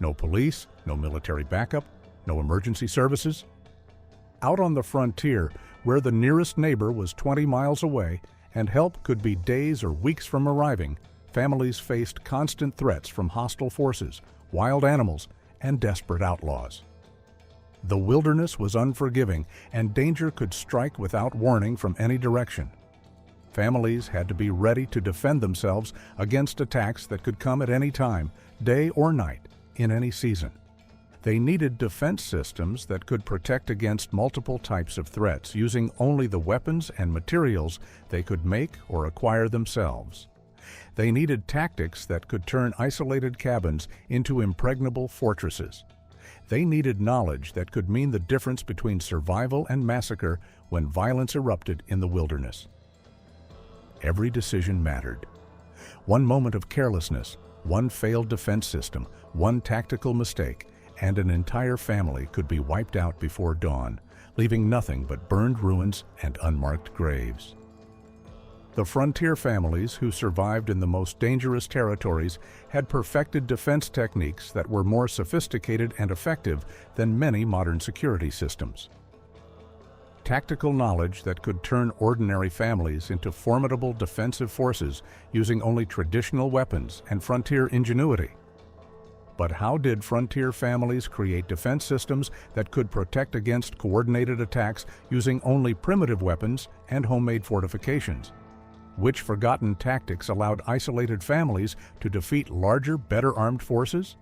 No police, no military backup, no emergency services. Out on the frontier, where the nearest neighbor was 20 miles away and help could be days or weeks from arriving, families faced constant threats from hostile forces, wild animals, and desperate outlaws. The wilderness was unforgiving, and danger could strike without warning from any direction. Families had to be ready to defend themselves against attacks that could come at any time, day or night, in any season. They needed defense systems that could protect against multiple types of threats using only the weapons and materials they could make or acquire themselves. They needed tactics that could turn isolated cabins into impregnable fortresses. They needed knowledge that could mean the difference between survival and massacre when violence erupted in the wilderness. Every decision mattered. One moment of carelessness, one failed defense system, one tactical mistake, and an entire family could be wiped out before dawn, leaving nothing but burned ruins and unmarked graves. The frontier families who survived in the most dangerous territories had perfected defense techniques that were more sophisticated and effective than many modern security systems. Tactical knowledge that could turn ordinary families into formidable defensive forces using only traditional weapons and frontier ingenuity. But how did frontier families create defense systems that could protect against coordinated attacks using only primitive weapons and homemade fortifications? Which forgotten tactics allowed isolated families to defeat larger, better-armed forces?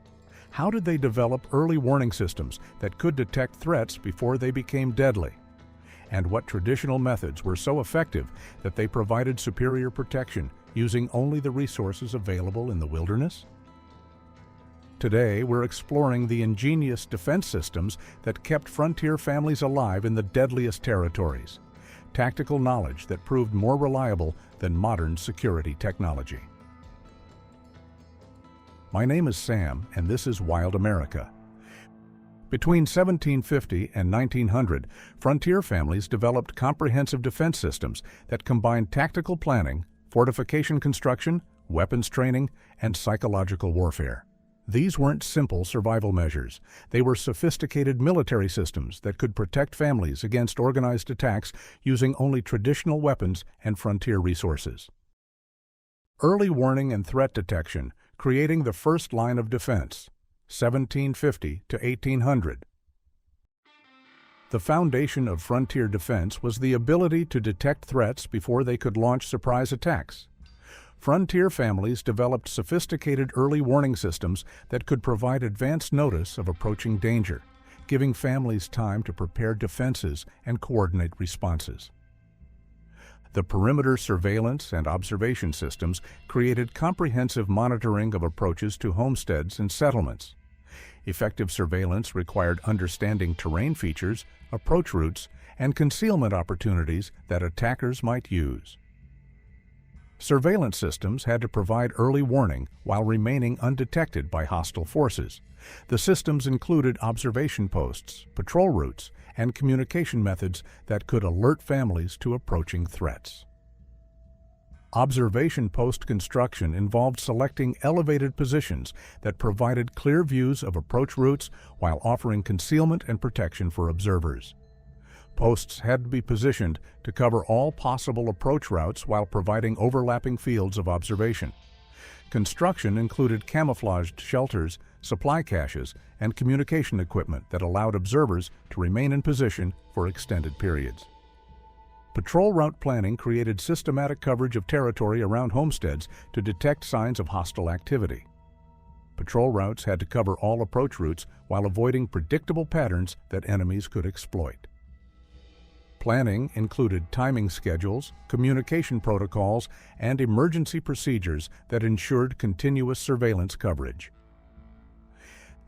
How did they develop early warning systems that could detect threats before they became deadly? And what traditional methods were so effective that they provided superior protection using only the resources available in the wilderness? Today, we're exploring the ingenious defense systems that kept frontier families alive in the deadliest territories. Tactical knowledge that proved more reliable than modern security technology. My name is Sam, and this is Wild America. Between 1750 and 1900, frontier families developed comprehensive defense systems that combined tactical planning, fortification construction, weapons training, and psychological warfare. These weren't simple survival measures. They were sophisticated military systems that could protect families against organized attacks using only traditional weapons and frontier resources. Early warning and threat detection, creating the first line of defense, 1750 to 1800. The foundation of frontier defense was the ability to detect threats before they could launch surprise attacks. Frontier families developed sophisticated early warning systems that could provide advance notice of approaching danger, giving families time to prepare defenses and coordinate responses. The perimeter surveillance and observation systems created comprehensive monitoring of approaches to homesteads and settlements. Effective surveillance required understanding terrain features, approach routes, and concealment opportunities that attackers might use. Surveillance systems had to provide early warning while remaining undetected by hostile forces. The systems included observation posts, patrol routes, and communication methods that could alert families to approaching threats. Observation post construction involved selecting elevated positions that provided clear views of approach routes while offering concealment and protection for observers. Posts had to be positioned to cover all possible approach routes while providing overlapping fields of observation. Construction included camouflaged shelters, supply caches, and communication equipment that allowed observers to remain in position for extended periods. Patrol route planning created systematic coverage of territory around homesteads to detect signs of hostile activity. Patrol routes had to cover all approach routes while avoiding predictable patterns that enemies could exploit. Planning included timing schedules, communication protocols, and emergency procedures that ensured continuous surveillance coverage.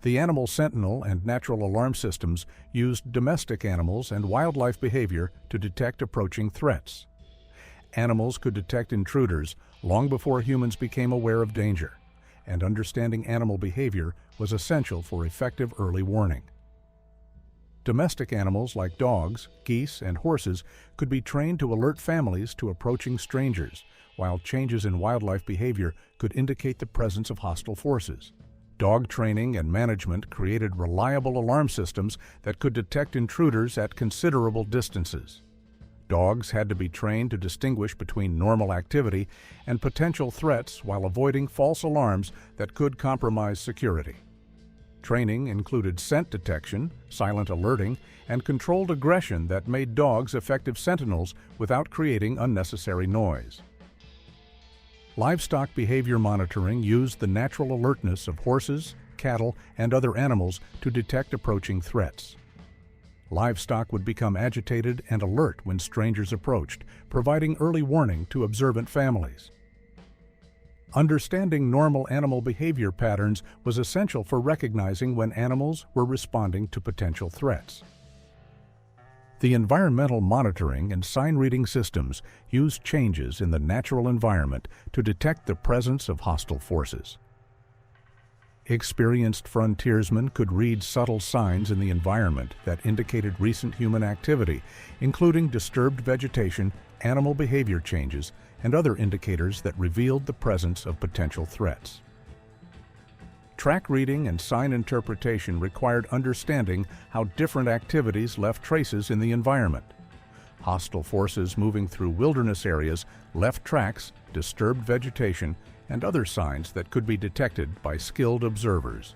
The animal sentinel and natural alarm systems used domestic animals and wildlife behavior to detect approaching threats. Animals could detect intruders long before humans became aware of danger, and understanding animal behavior was essential for effective early warning. Domestic animals like dogs, geese, and horses could be trained to alert families to approaching strangers, while changes in wildlife behavior could indicate the presence of hostile forces. Dog training and management created reliable alarm systems that could detect intruders at considerable distances. Dogs had to be trained to distinguish between normal activity and potential threats while avoiding false alarms that could compromise security. Training included scent detection, silent alerting, and controlled aggression that made dogs effective sentinels without creating unnecessary noise. Livestock behavior monitoring used the natural alertness of horses, cattle, and other animals to detect approaching threats. Livestock would become agitated and alert when strangers approached, providing early warning to observant families. Understanding normal animal behavior patterns was essential for recognizing when animals were responding to potential threats. The environmental monitoring and sign-reading systems used changes in the natural environment to detect the presence of hostile forces. Experienced frontiersmen could read subtle signs in the environment that indicated recent human activity, including disturbed vegetation, animal behavior changes, and other indicators that revealed the presence of potential threats. Track reading and sign interpretation required understanding how different activities left traces in the environment. Hostile forces moving through wilderness areas left tracks, disturbed vegetation, and other signs that could be detected by skilled observers.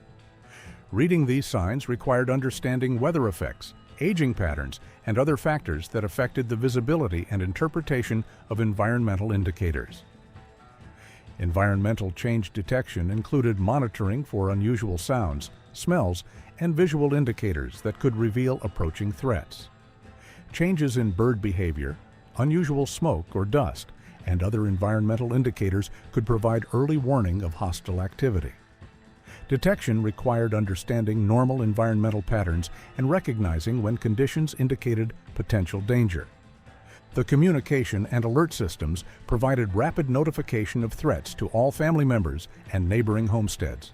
Reading these signs required understanding weather effects, aging patterns, and other factors that affected the visibility and interpretation of environmental indicators. Environmental change detection included monitoring for unusual sounds, smells, and visual indicators that could reveal approaching threats. Changes in bird behavior, unusual smoke or dust, and other environmental indicators could provide early warning of hostile activity. Detection required understanding normal environmental patterns and recognizing when conditions indicated potential danger. The communication and alert systems provided rapid notification of threats to all family members and neighboring homesteads.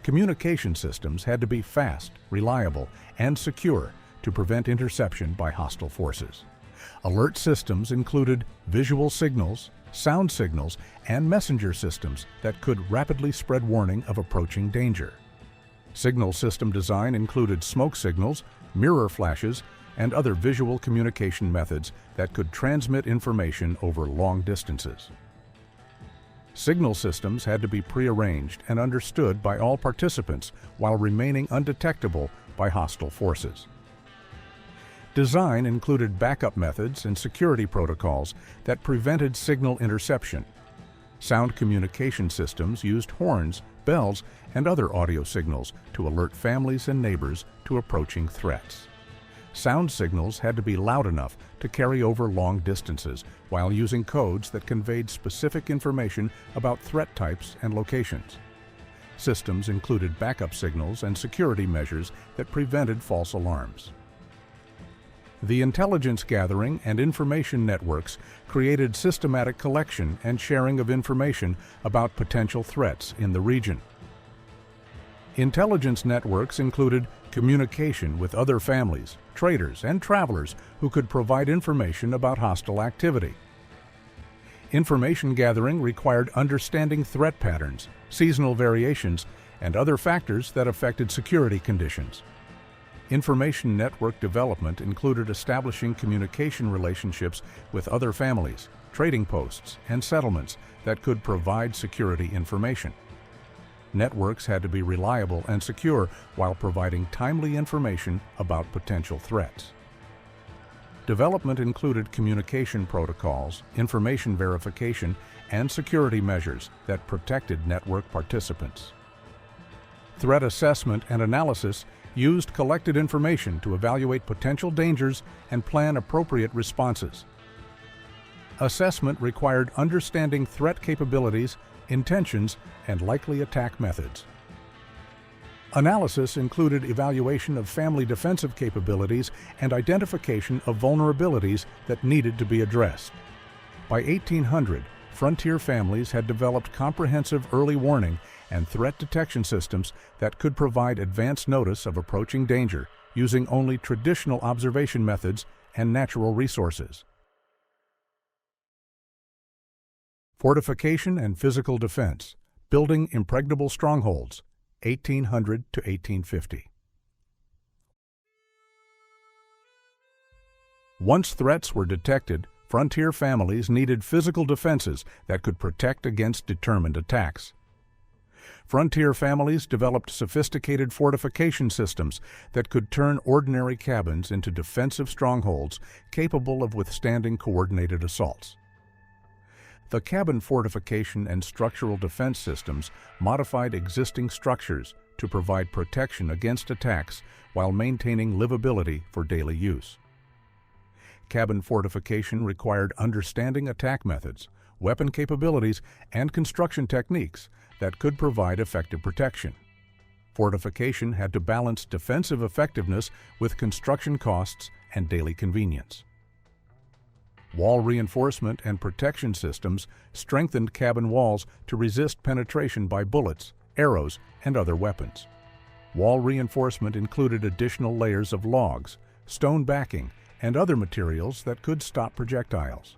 Communication systems had to be fast, reliable, and secure to prevent interception by hostile forces. Alert systems included visual signals, sound signals, and messenger systems that could rapidly spread warning of approaching danger. Signal system design included smoke signals, mirror flashes, and other visual communication methods that could transmit information over long distances. Signal systems had to be prearranged and understood by all participants while remaining undetectable by hostile forces. Design included backup methods and security protocols that prevented signal interception. Sound communication systems used horns, bells, and other audio signals to alert families and neighbors to approaching threats. Sound signals had to be loud enough to carry over long distances while using codes that conveyed specific information about threat types and locations. Systems included backup signals and security measures that prevented false alarms. The intelligence gathering and information networks created systematic collection and sharing of information about potential threats in the region. Intelligence networks included communication with other families, traders, and travelers who could provide information about hostile activity. Information gathering required understanding threat patterns, seasonal variations, and other factors that affected security conditions. Information network development included establishing communication relationships with other families, trading posts, and settlements that could provide security information. Networks had to be reliable and secure while providing timely information about potential threats. Development included communication protocols, information verification, and security measures that protected network participants. Threat assessment and analysis used collected information to evaluate potential dangers and plan appropriate responses. Assessment required understanding threat capabilities, intentions, and likely attack methods. Analysis included evaluation of family defensive capabilities and identification of vulnerabilities that needed to be addressed. By 1800, frontier families had developed comprehensive early warning and threat detection systems that could provide advance notice of approaching danger using only traditional observation methods and natural resources. Fortification and physical defense, building impregnable strongholds, 1800 to 1850. Once threats were detected, frontier families needed physical defenses that could protect against determined attacks. Frontier families developed sophisticated fortification systems that could turn ordinary cabins into defensive strongholds capable of withstanding coordinated assaults. The cabin fortification and structural defense systems modified existing structures to provide protection against attacks while maintaining livability for daily use. Cabin fortification required understanding attack methods, weapon capabilities, and construction techniques that could provide effective protection. Fortification had to balance defensive effectiveness with construction costs and daily convenience. Wall reinforcement and protection systems strengthened cabin walls to resist penetration by bullets, arrows, and other weapons. Wall reinforcement included additional layers of logs, stone backing, and other materials that could stop projectiles.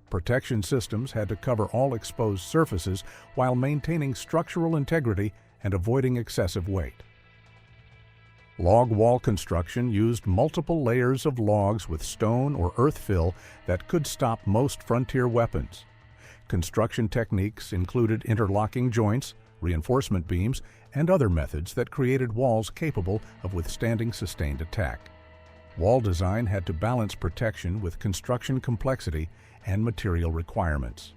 Protection systems had to cover all exposed surfaces while maintaining structural integrity and avoiding excessive weight. Log wall construction used multiple layers of logs with stone or earth fill that could stop most frontier weapons. Construction techniques included interlocking joints, reinforcement beams, and other methods that created walls capable of withstanding sustained attack. Wall design had to balance protection with construction complexity and material requirements.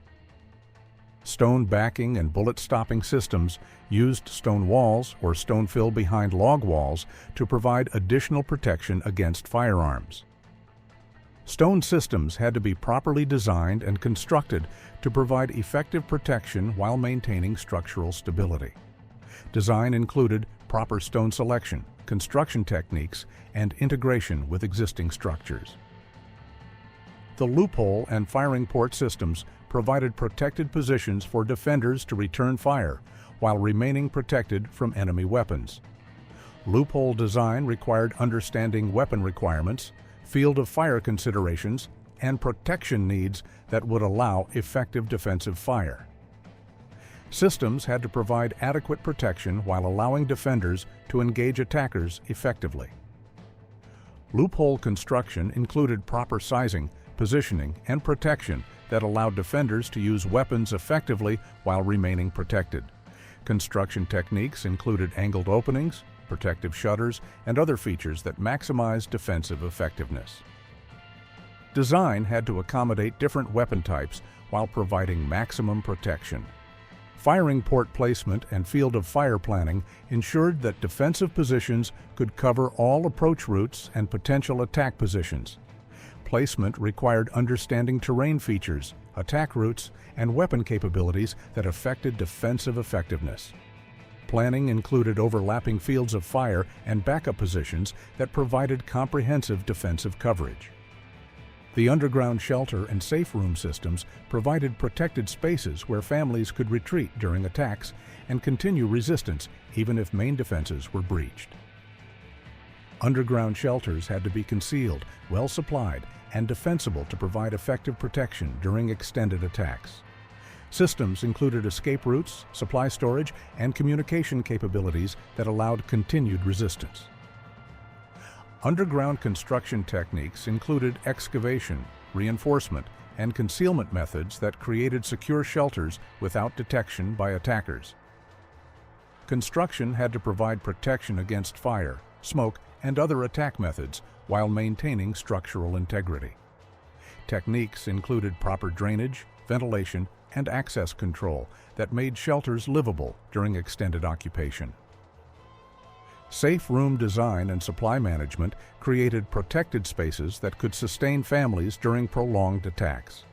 Stone backing and bullet-stopping systems used stone walls or stone fill behind log walls to provide additional protection against firearms. Stone systems had to be properly designed and constructed to provide effective protection while maintaining structural stability. Design included proper stone selection, construction techniques, and integration with existing structures. The loophole and firing port systems provided protected positions for defenders to return fire while remaining protected from enemy weapons. Loophole design required understanding weapon requirements, field of fire considerations, and protection needs that would allow effective defensive fire. Systems had to provide adequate protection while allowing defenders to engage attackers effectively. Loophole construction included proper sizing, positioning, and protection that allowed defenders to use weapons effectively while remaining protected. Construction techniques included angled openings, protective shutters, and other features that maximized defensive effectiveness. Design had to accommodate different weapon types while providing maximum protection. Firing port placement and field of fire planning ensured that defensive positions could cover all approach routes and potential attack positions. Placement required understanding terrain features, attack routes, and weapon capabilities that affected defensive effectiveness. Planning included overlapping fields of fire and backup positions that provided comprehensive defensive coverage. The underground shelter and safe room systems provided protected spaces where families could retreat during attacks and continue resistance even if main defenses were breached. Underground shelters had to be concealed, well supplied, and defensible to provide effective protection during extended attacks. Systems included escape routes, supply storage, and communication capabilities that allowed continued resistance. Underground construction techniques included excavation, reinforcement, and concealment methods that created secure shelters without detection by attackers. Construction had to provide protection against fire, smoke, and other attack methods while maintaining structural integrity. Techniques included proper drainage, ventilation, and access control that made shelters livable during extended occupation. Safe room design and supply management created protected spaces that could sustain families during prolonged attacks.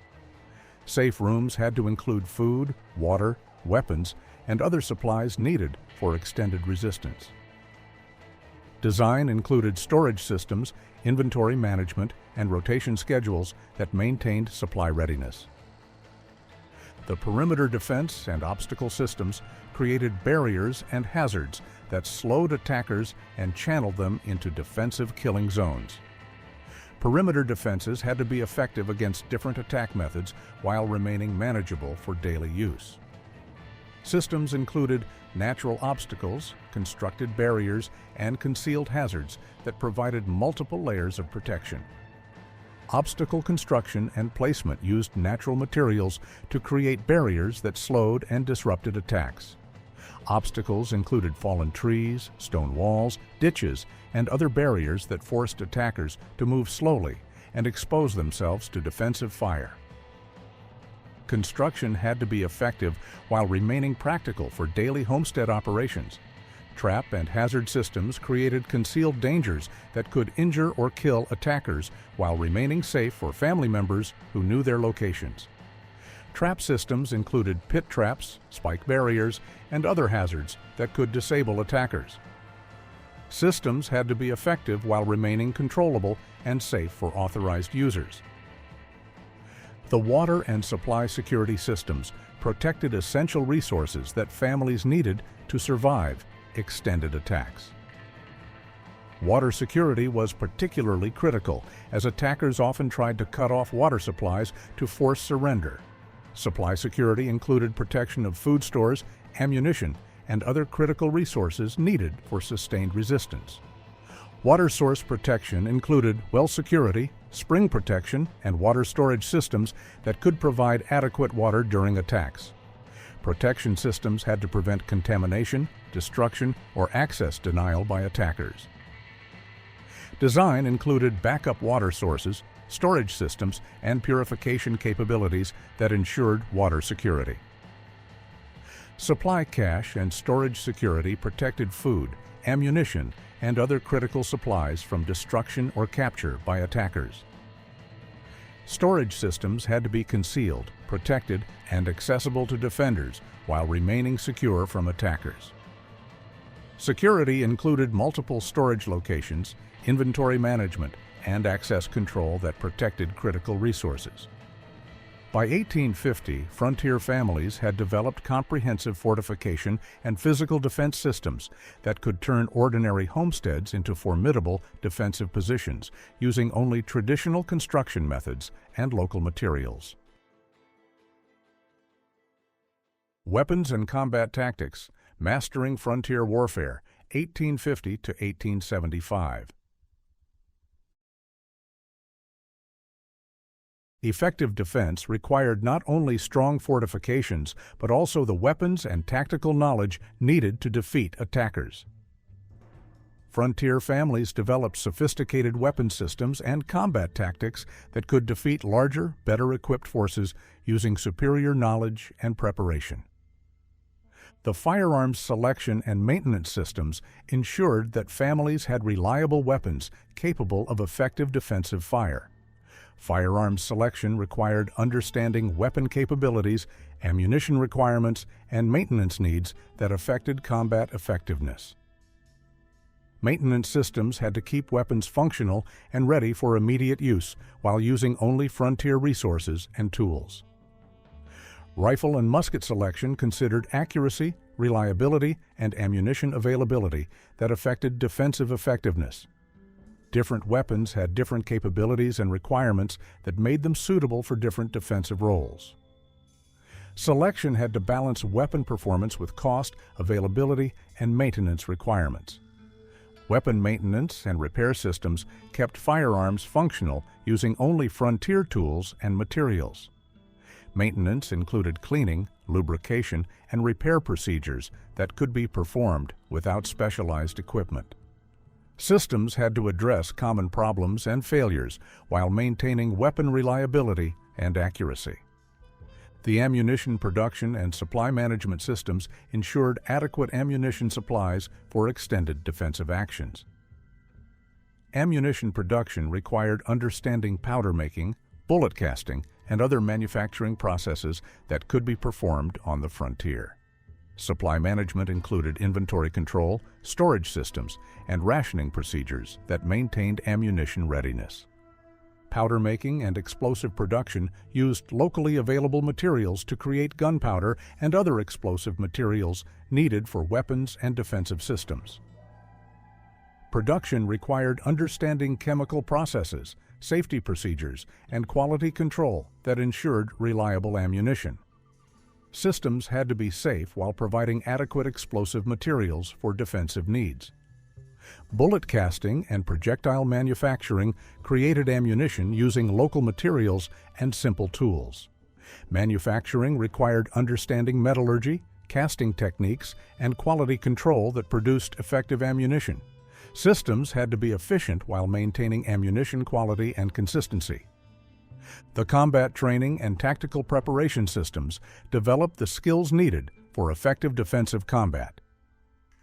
Safe rooms had to include food, water, weapons, and other supplies needed for extended resistance. Design included storage systems, inventory management, and rotation schedules that maintained supply readiness. The perimeter defense and obstacle systems created barriers and hazards that slowed attackers and channeled them into defensive killing zones. Perimeter defenses had to be effective against different attack methods while remaining manageable for daily use. Systems included natural obstacles, constructed barriers, and concealed hazards that provided multiple layers of protection. Obstacle construction and placement used natural materials to create barriers that slowed and disrupted attacks. Obstacles included fallen trees, stone walls, ditches, and other barriers that forced attackers to move slowly and expose themselves to defensive fire. Construction had to be effective while remaining practical for daily homestead operations. Trap and hazard systems created concealed dangers that could injure or kill attackers while remaining safe for family members who knew their locations. Trap systems included pit traps, spike barriers, and other hazards that could disable attackers. Systems had to be effective while remaining controllable and safe for authorized users. The water and supply security systems protected essential resources that families needed to survive extended attacks. Water security was particularly critical, as attackers often tried to cut off water supplies to force surrender. Supply security included protection of food stores, ammunition, and other critical resources needed for sustained resistance. Water source protection included well security, spring protection, and water storage systems that could provide adequate water during attacks. Protection systems had to prevent contamination, destruction, or access denial by attackers. Design included backup water sources, storage systems, and purification capabilities that ensured water security. Supply cache and storage security protected food, ammunition, and other critical supplies from destruction or capture by attackers. Storage systems had to be concealed, protected, and accessible to defenders while remaining secure from attackers. Security included multiple storage locations, inventory management, and access control that protected critical resources. By 1850, frontier families had developed comprehensive fortification and physical defense systems that could turn ordinary homesteads into formidable defensive positions using only traditional construction methods and local materials. Weapons and Combat Tactics, Mastering Frontier Warfare, 1850 to 1875. Effective defense required not only strong fortifications, but also the weapons and tactical knowledge needed to defeat attackers. Frontier families developed sophisticated weapon systems and combat tactics that could defeat larger, better-equipped forces using superior knowledge and preparation. The firearms selection and maintenance systems ensured that families had reliable weapons capable of effective defensive fire. Firearms selection required understanding weapon capabilities, ammunition requirements, and maintenance needs that affected combat effectiveness. Maintenance systems had to keep weapons functional and ready for immediate use while using only frontier resources and tools. Rifle and musket selection considered accuracy, reliability, and ammunition availability that affected defensive effectiveness. Different weapons had different capabilities and requirements that made them suitable for different defensive roles. Selection had to balance weapon performance with cost, availability, and maintenance requirements. Weapon maintenance and repair systems kept firearms functional using only frontier tools and materials. Maintenance included cleaning, lubrication, and repair procedures that could be performed without specialized equipment. Systems had to address common problems and failures while maintaining weapon reliability and accuracy. The ammunition production and supply management systems ensured adequate ammunition supplies for extended defensive actions. Ammunition production required understanding powder making, bullet casting, and other manufacturing processes that could be performed on the frontier. Supply management included inventory control, storage systems, and rationing procedures that maintained ammunition readiness. Powder making and explosive production used locally available materials to create gunpowder and other explosive materials needed for weapons and defensive systems. Production required understanding chemical processes, safety procedures, and quality control that ensured reliable ammunition. Systems had to be safe while providing adequate explosive materials for defensive needs. Bullet casting and projectile manufacturing created ammunition using local materials and simple tools. Manufacturing required understanding metallurgy, casting techniques, and quality control that produced effective ammunition. Systems had to be efficient while maintaining ammunition quality and consistency. The combat training and tactical preparation systems developed the skills needed for effective defensive combat.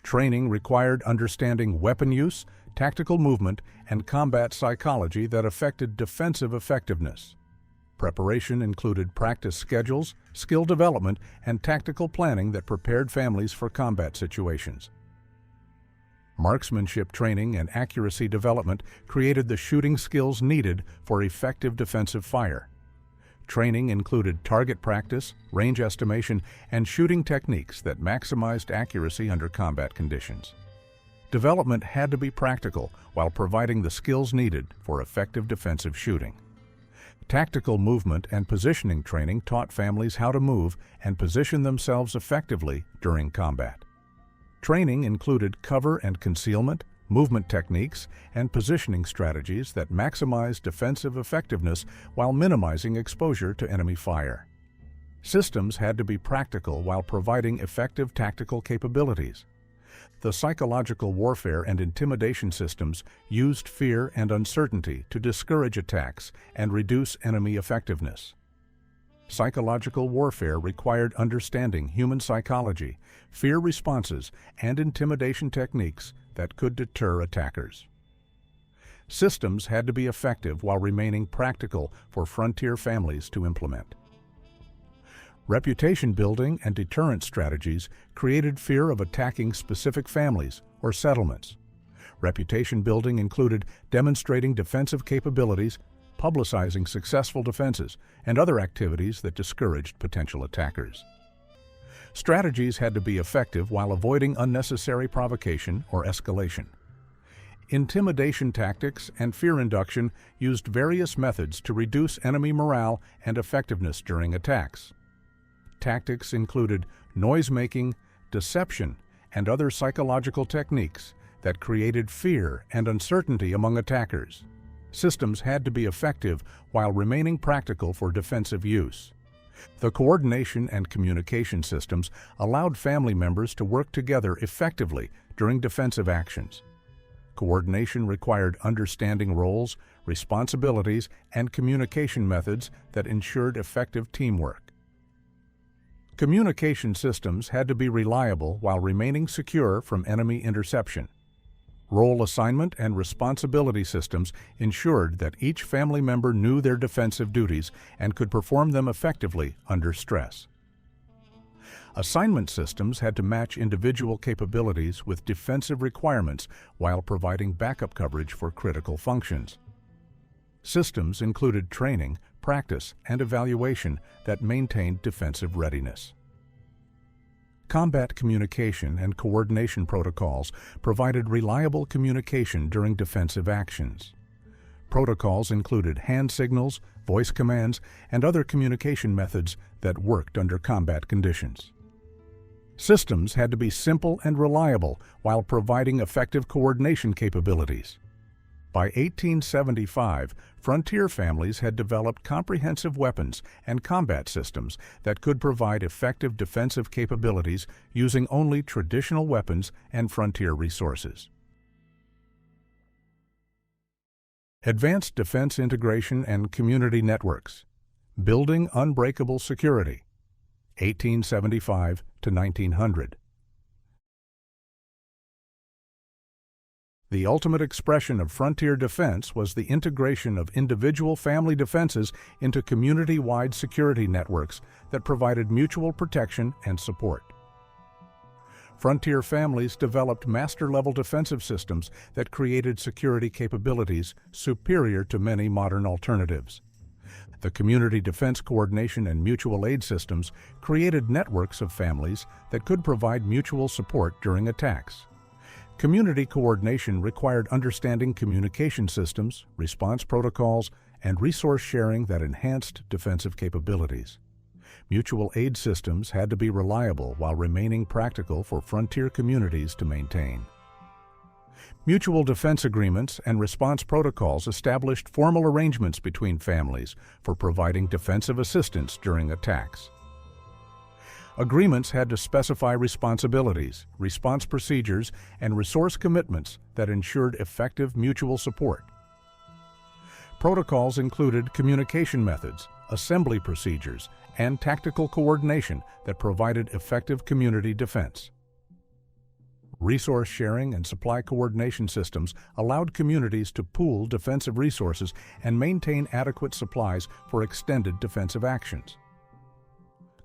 Training required understanding weapon use, tactical movement, and combat psychology that affected defensive effectiveness. Preparation included practice schedules, skill development, and tactical planning that prepared families for combat situations. Marksmanship training and accuracy development created the shooting skills needed for effective defensive fire. Training included target practice, range estimation, and shooting techniques that maximized accuracy under combat conditions. Development had to be practical while providing the skills needed for effective defensive shooting. Tactical movement and positioning training taught families how to move and position themselves effectively during combat. Training included cover and concealment, movement techniques, and positioning strategies that maximized defensive effectiveness while minimizing exposure to enemy fire. Systems had to be practical while providing effective tactical capabilities. The psychological warfare and intimidation systems used fear and uncertainty to discourage attacks and reduce enemy effectiveness. Psychological warfare required understanding human psychology, fear responses, and intimidation techniques that could deter attackers. Systems had to be effective while remaining practical for frontier families to implement. Reputation building and deterrent strategies created fear of attacking specific families or settlements. Reputation building included demonstrating defensive capabilities, publicizing successful defenses, and other activities that discouraged potential attackers. Strategies had to be effective while avoiding unnecessary provocation or escalation. Intimidation tactics and fear induction used various methods to reduce enemy morale and effectiveness during attacks. Tactics included noise-making, deception, and other psychological techniques that created fear and uncertainty among attackers. Systems had to be effective while remaining practical for defensive use. The coordination and communication systems allowed family members to work together effectively during defensive actions. Coordination required understanding roles, responsibilities, and communication methods that ensured effective teamwork. Communication systems had to be reliable while remaining secure from enemy interception. Role assignment and responsibility systems ensured that each family member knew their defensive duties and could perform them effectively under stress. Assignment systems had to match individual capabilities with defensive requirements while providing backup coverage for critical functions. Systems included training, practice, and evaluation that maintained defensive readiness. Combat communication and coordination protocols provided reliable communication during defensive actions. Protocols included hand signals, voice commands, and other communication methods that worked under combat conditions. Systems had to be simple and reliable while providing effective coordination capabilities. By 1875, frontier families had developed comprehensive weapons and combat systems that could provide effective defensive capabilities using only traditional weapons and frontier resources. Advanced Defense Integration and Community Networks. Building Unbreakable Security, 1875 to 1900. The ultimate expression of frontier defense was the integration of individual family defenses into community-wide security networks that provided mutual protection and support. Frontier families developed master-level defensive systems that created security capabilities superior to many modern alternatives. The community defense coordination and mutual aid systems created networks of families that could provide mutual support during attacks. Community coordination required understanding communication systems, response protocols, and resource sharing that enhanced defensive capabilities. Mutual aid systems had to be reliable while remaining practical for frontier communities to maintain. Mutual defense agreements and response protocols established formal arrangements between families for providing defensive assistance during attacks. Agreements had to specify responsibilities, response procedures, and resource commitments that ensured effective mutual support. Protocols included communication methods, assembly procedures, and tactical coordination that provided effective community defense. Resource sharing and supply coordination systems allowed communities to pool defensive resources and maintain adequate supplies for extended defensive actions.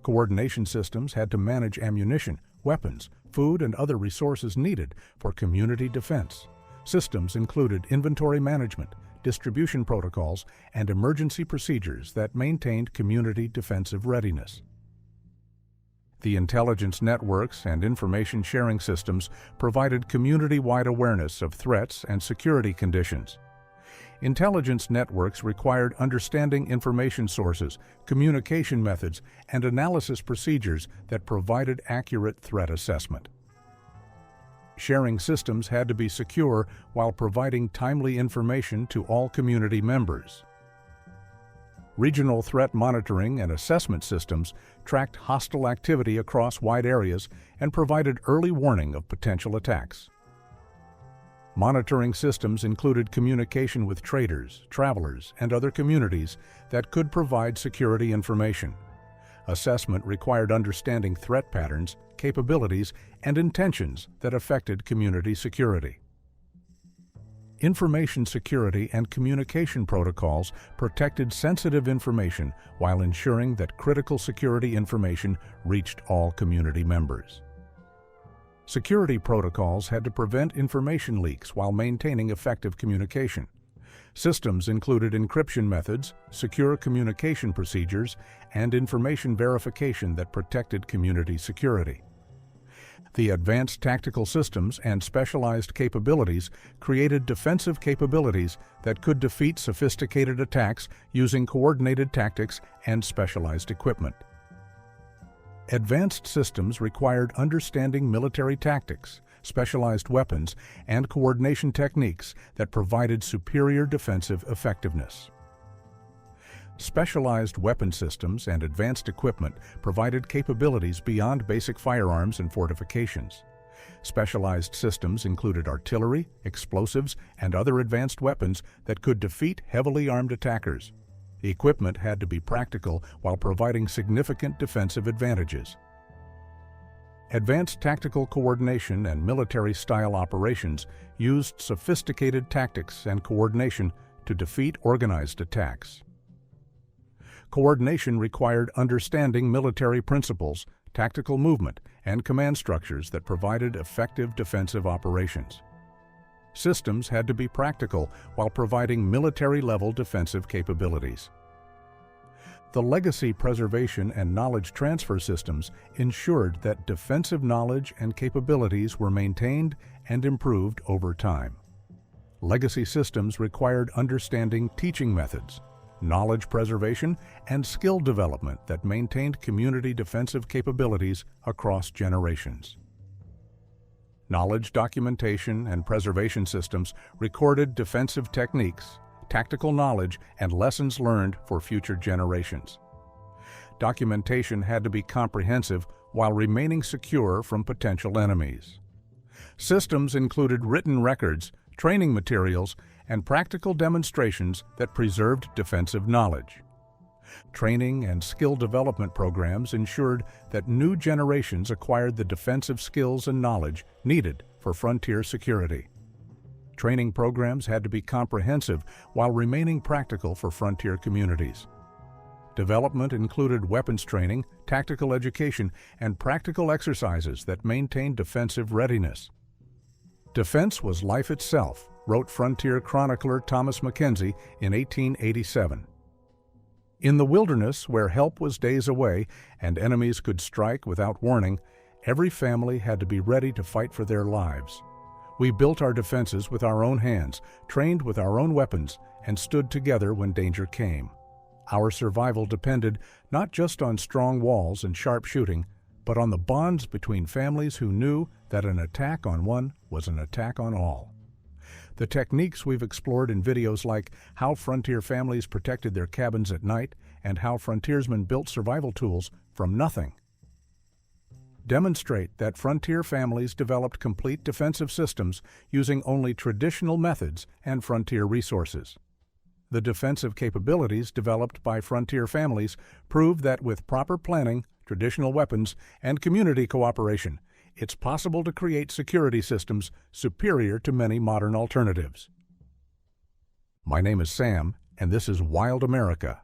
Coordination systems had to manage ammunition, weapons, food, and other resources needed for community defense. Systems included inventory management, distribution protocols, and emergency procedures that maintained community defensive readiness. The intelligence networks and information sharing systems provided community-wide awareness of threats and security conditions. Intelligence networks required understanding information sources, communication methods, and analysis procedures that provided accurate threat assessment. Sharing systems had to be secure while providing timely information to all community members. Regional threat monitoring and assessment systems tracked hostile activity across wide areas and provided early warning of potential attacks. Monitoring systems included communication with traders, travelers, and other communities that could provide security information. Assessment required understanding threat patterns, capabilities, and intentions that affected community security. Information security and communication protocols protected sensitive information while ensuring that critical security information reached all community members. Security protocols had to prevent information leaks while maintaining effective communication. Systems included encryption methods, secure communication procedures, and information verification that protected community security. The advanced tactical systems and specialized capabilities created defensive capabilities that could defeat sophisticated attacks using coordinated tactics and specialized equipment. Advanced systems required understanding military tactics, specialized weapons, and coordination techniques that provided superior defensive effectiveness. Specialized weapon systems and advanced equipment provided capabilities beyond basic firearms and fortifications. Specialized systems included artillery, explosives, and other advanced weapons that could defeat heavily armed attackers. The equipment had to be practical while providing significant defensive advantages. Advanced tactical coordination and military-style operations used sophisticated tactics and coordination to defeat organized attacks. Coordination required understanding military principles, tactical movement, and command structures that provided effective defensive operations. Systems had to be practical while providing military-level defensive capabilities. The legacy preservation and knowledge transfer systems ensured that defensive knowledge and capabilities were maintained and improved over time. Legacy systems required understanding teaching methods, knowledge preservation, and skill development that maintained community defensive capabilities across generations. Knowledge documentation and preservation systems recorded defensive techniques, tactical knowledge, and lessons learned for future generations. Documentation had to be comprehensive while remaining secure from potential enemies. Systems included written records, training materials, and practical demonstrations that preserved defensive knowledge. Training and skill development programs ensured that new generations acquired the defensive skills and knowledge needed for frontier security. Training programs had to be comprehensive while remaining practical for frontier communities. Development included weapons training, tactical education, and practical exercises that maintained defensive readiness. "Defense was life itself," wrote frontier chronicler Thomas Mackenzie in 1887. In the wilderness, where help was days away and enemies could strike without warning, every family had to be ready to fight for their lives. We built our defenses with our own hands, trained with our own weapons, and stood together when danger came. Our survival depended not just on strong walls and sharp shooting, but on the bonds between families who knew that an attack on one was an attack on all. The techniques we've explored in videos like how frontier families protected their cabins at night and how frontiersmen built survival tools from nothing demonstrate that frontier families developed complete defensive systems using only traditional methods and frontier resources. The defensive capabilities developed by frontier families prove that with proper planning, traditional weapons, and community cooperation, it's possible to create security systems superior to many modern alternatives. My name is Sam, and this is Wild America.